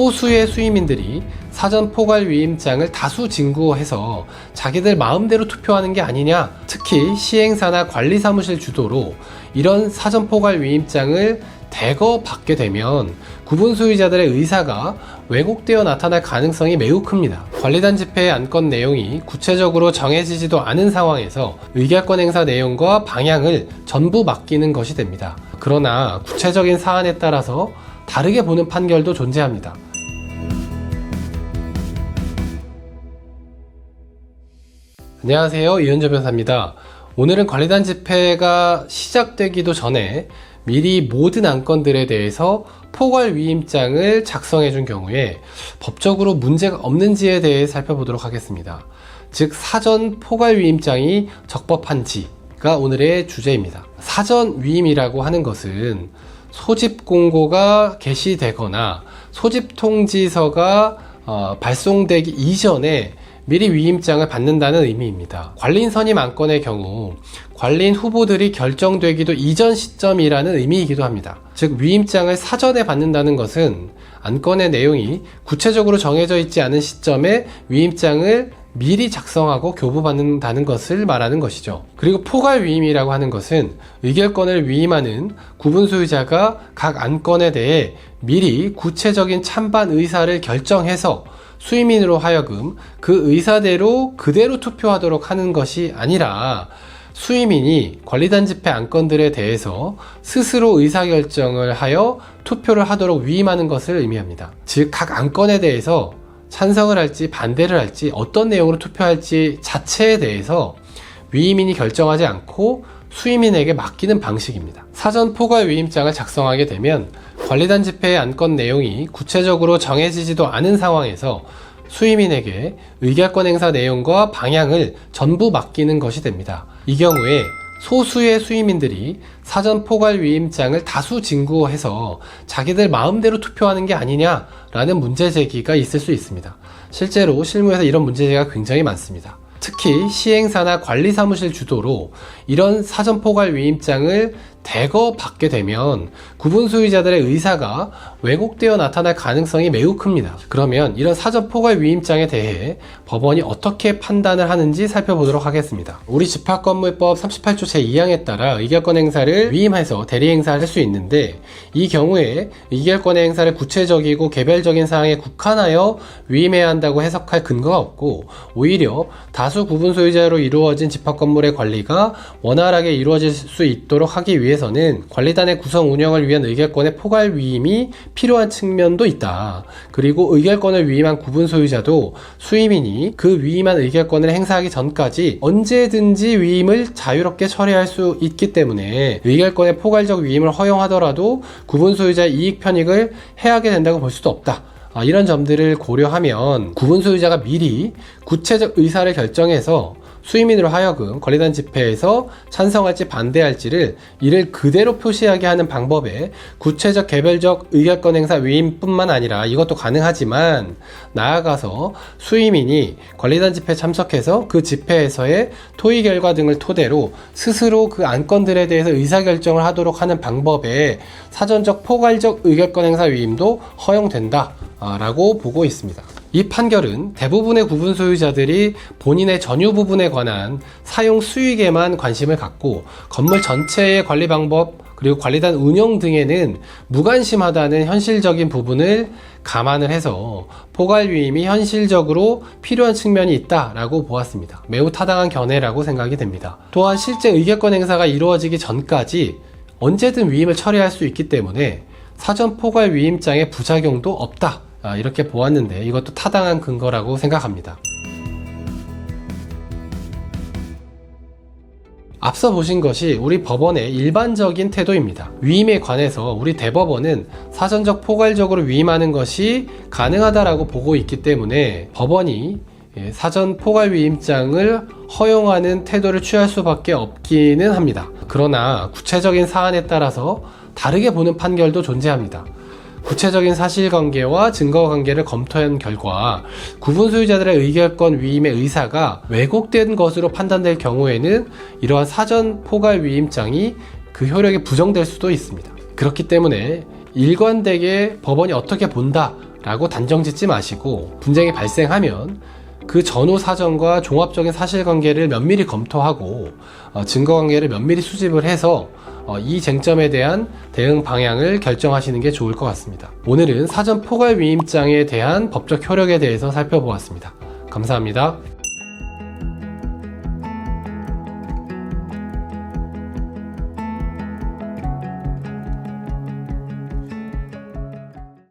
소수의 수의민들이 사전 포괄 위임장을 다수 진구해서 자기들 마음대로 투표하는 게 아니냐, 특히 시행사나 관리사무실 주도로 이런 사전 포괄 위임장을 대거 받게 되면 구분 소유자들의 의사가 왜곡되어 나타날 가능성이 매우 큽니다. 관리단 집회의 안건 내용이 구체적으로 정해지지도 않은 상황에서 의결권 행사 내용과 방향을 전부 맡기는 것이 됩니다. 그러나 구체적인 사안에 따라서 다르게 보는 판결도 존재합니다. 안녕하세요, 이현조 변호사입니다. 오늘은 관리단 집회가 시작되기도 전에 미리 모든 안건들에 대해서 포괄 위임장을 작성해 준 경우에 법적으로 문제가 없는지에 대해 살펴보도록 하겠습니다. 즉, 사전 포괄 위임장이 적법한지가 오늘의 주제입니다. 사전 위임이라고 하는 것은 소집 공고가 게시되거나 소집 통지서가 발송되기 이전에 미리 위임장을 받는다는 의미입니다. 관리인 선임 안건의 경우 관리인 후보들이 결정되기도 이전 시점이라는 의미이기도 합니다. 즉, 위임장을 사전에 받는다는 것은 안건의 내용이 구체적으로 정해져 있지 않은 시점에 위임장을 미리 작성하고 교부받는다는 것을 말하는 것이죠. 그리고 포괄 위임이라고 하는 것은 의결권을 위임하는 구분 소유자가 각 안건에 대해 미리 구체적인 찬반 의사를 결정해서 수의민으로 하여금 그 의사대로 그대로 투표하도록 하는 것이 아니라 수의민이 관리단 집회 안건들에 대해서 스스로 의사결정을 하여 투표를 하도록 위임하는 것을 의미합니다. 즉, 각 안건에 대해서 찬성을 할지 반대를 할지 어떤 내용으로 투표할지 자체에 대해서 위임인이 결정하지 않고 수의민에게 맡기는 방식입니다. 사전 포괄 위임장을 작성하게 되면 관리단 집회의 안건 내용이 구체적으로 정해지지도 않은 상황에서 수의민에게 의결권 행사 내용과 방향을 전부 맡기는 것이 됩니다. 이 경우에 소수의 수의민들이 사전 포괄 위임장을 다수 진구해서 자기들 마음대로 투표하는 게 아니냐라는 문제 제기가 있을 수 있습니다. 실제로 실무에서 이런 문제 제기가 굉장히 많습니다. 특히 시행사나 관리사무실 주도로 이런 사전 포괄 위임장을 대거 받게 되면 구분 소유자들의 의사가 왜곡되어 나타날 가능성이 매우 큽니다. 그러면 이런 사전 포괄 위임장에 대해 법원이 어떻게 판단을 하는지 살펴보도록 하겠습니다. 우리 집합건물법 38조 제2항에 따라 의결권 행사를 위임해서 대리 행사를 할 수 있는데, 이 경우에 의결권의 행사를 구체적이고 개별적인 사항에 국한하여 위임해야 한다고 해석할 근거가 없고, 오히려 다수 구분 소유자로 이루어진 집합건물의 관리가 원활하게 이루어질 수 있도록 하기 위해서는 관리단의 구성 운영을 위한 의결권의 포괄 위임이 필요한 측면도 있다. 그리고 의결권을 위임한 구분 소유자도 수의민이 그 위임한 의결권을 행사하기 전까지 언제든지 위임을 자유롭게 처리할 수 있기 때문에 의결권의 포괄적 위임을 허용하더라도 구분 소유자의 이익 편익을 해하게 된다고 볼 수도 없다. 이런 점들을 고려하면 구분 소유자가 미리 구체적 의사를 결정해서 수의민으로 하여금 관리단 집회에서 찬성할지 반대할지를 이를 그대로 표시하게 하는 방법에 구체적 개별적 의결권 행사 위임뿐만 아니라 이것도 가능하지만, 나아가서 수의민이 관리단 집회에 참석해서 그 집회에서의 토의 결과 등을 토대로 스스로 그 안건들에 대해서 의사결정을 하도록 하는 방법에 사전적 포괄적 의결권 행사 위임도 허용된다 라고 보고 있습니다. 이 판결은 대부분의 구분 소유자들이 본인의 전유 부분에 관한 사용 수익에만 관심을 갖고 건물 전체의 관리 방법 그리고 관리단 운영 등에는 무관심하다는 현실적인 부분을 감안을 해서 포괄 위임이 현실적으로 필요한 측면이 있다라고 보았습니다. 매우 타당한 견해라고 생각이 됩니다. 또한 실제 의결권 행사가 이루어지기 전까지 언제든 위임을 처리할 수 있기 때문에 사전 포괄 위임장의 부작용도 없다, 이렇게 보았는데 이것도 타당한 근거라고 생각합니다. 앞서 보신 것이 우리 법원의 일반적인 태도입니다. 위임에 관해서 우리 대법원은 사전적 포괄적으로 위임하는 것이 가능하다라고 보고 있기 때문에 법원이 사전 포괄 위임장을 허용하는 태도를 취할 수밖에 없기는 합니다. 그러나 구체적인 사안에 따라서 다르게 보는 판결도 존재합니다. 구체적인 사실관계와 증거관계를 검토한 결과 구분 소유자들의 의결권 위임의 의사가 왜곡된 것으로 판단될 경우에는 이러한 사전 포괄 위임장이 그 효력이 부정될 수도 있습니다. 그렇기 때문에 일관되게 법원이 어떻게 본다 라고 단정 짓지 마시고 분쟁이 발생하면 그 전후 사정과 종합적인 사실관계를 면밀히 검토하고 증거관계를 면밀히 수집을 해서 이 쟁점에 대한 대응 방향을 결정하시는 게 좋을 것 같습니다. 오늘은 사전 포괄 위임장에 대한 법적 효력에 대해서 살펴보았습니다. 감사합니다.